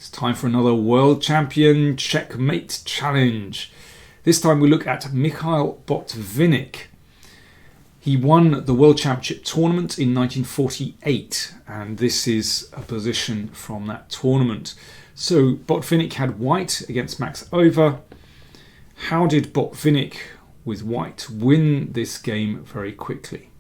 It's time for another World Champion Checkmate challenge. This time we look at Mikhail Botvinnik. He won the World Championship tournament in 1948, and this is a position from that tournament. So Botvinnik had white against Max over. How did Botvinnik with white win this game very quickly?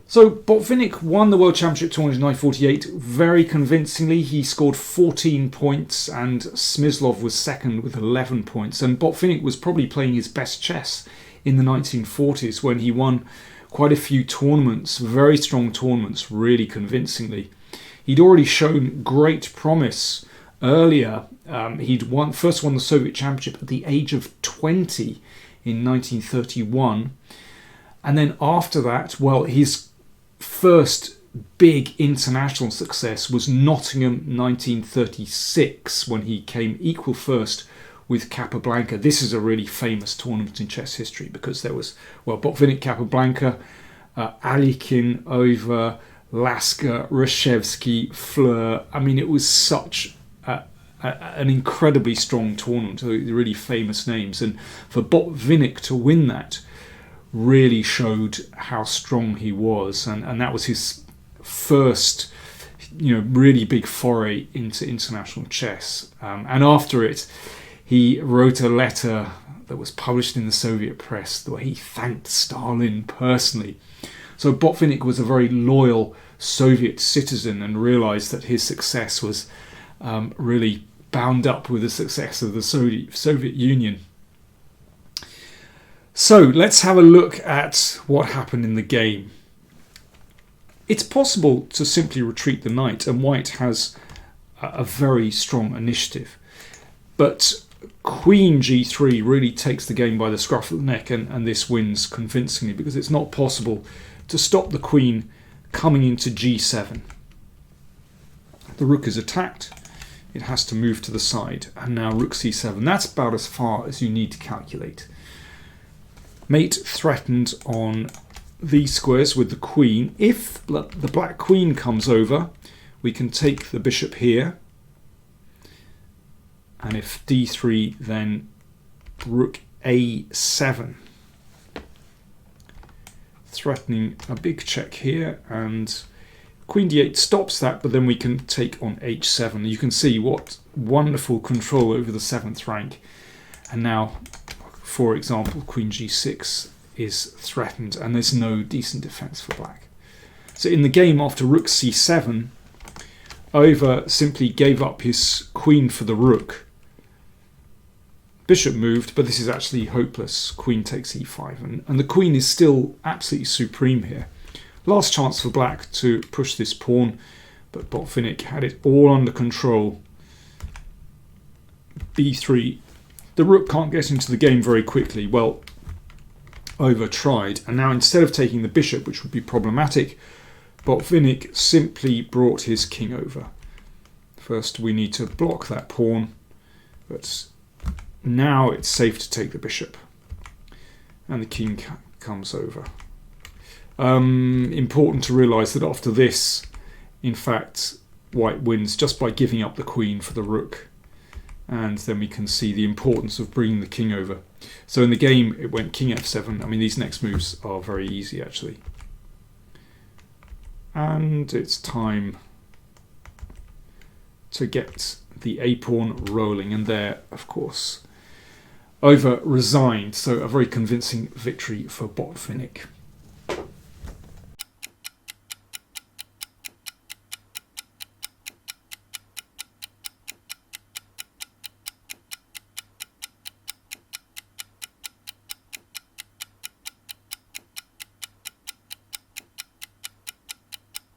So Botvinnik won the World Championship tournament in 1948 very convincingly. He scored 14 points and Smyslov was second with 11 points. And Botvinnik was probably playing his best chess in the 1940s when he won quite a few tournaments, very strong tournaments, really convincingly. He'd already shown great promise earlier. He'd first won the Soviet Championship at the age of 20 in 1931. And then after that, well, his first big international success was Nottingham 1936 when he came equal first with Capablanca. This is a really famous tournament in chess history because there was, well, Botvinnik, Capablanca, Alekhine over Lasker, Reshevsky, Fleur. I mean, it was such an incredibly strong tournament, really famous names. And for Botvinnik to win that really showed how strong he was, and that was his first, really big foray into international chess. And after it, he wrote a letter that was published in the Soviet press where he thanked Stalin personally. So Botvinnik was a very loyal Soviet citizen and realized that his success was really bound up with the success of the Soviet Union. So let's have a look at what happened in the game. It's possible to simply retreat the knight, and white has a very strong initiative. But Queen G3 really takes the game by the scruff of the neck, and this wins convincingly because it's not possible to stop the queen coming into G7. The rook is attacked. It has to move to the side, and now rook C7. That's about as far as you need to calculate. Mate threatened on these squares with the queen. If the black queen comes over, we can take the bishop here. And if d3, then rook a7. Threatening a big check here, and queen d8 stops that, but then we can take on h7. You can see what wonderful control over the 7th rank. And now, for example, queen g6 is threatened, and there's no decent defense for black. So in the game after rook c7, Over simply gave up his queen for the rook. Bishop moved, but this is actually hopeless. Queen takes e5, and the queen is still absolutely supreme here. Last chance for black to push this pawn, but Botvinnik had it all under control. b3. The rook can't get into the game very quickly. Well, Over tried, and now instead of taking the bishop, which would be problematic, Botvinnik simply brought his king over. First we need to block that pawn, but now it's safe to take the bishop. And the king comes over. Important to realise that after this, in fact, white wins just by giving up the queen for the rook. And then we can see the importance of bringing the king over. So in the game, it went king f7. I mean, these next moves are very easy, actually. And it's time to get the a-pawn rolling. And there, of course, Over resigned. So a very convincing victory for Botvinnik.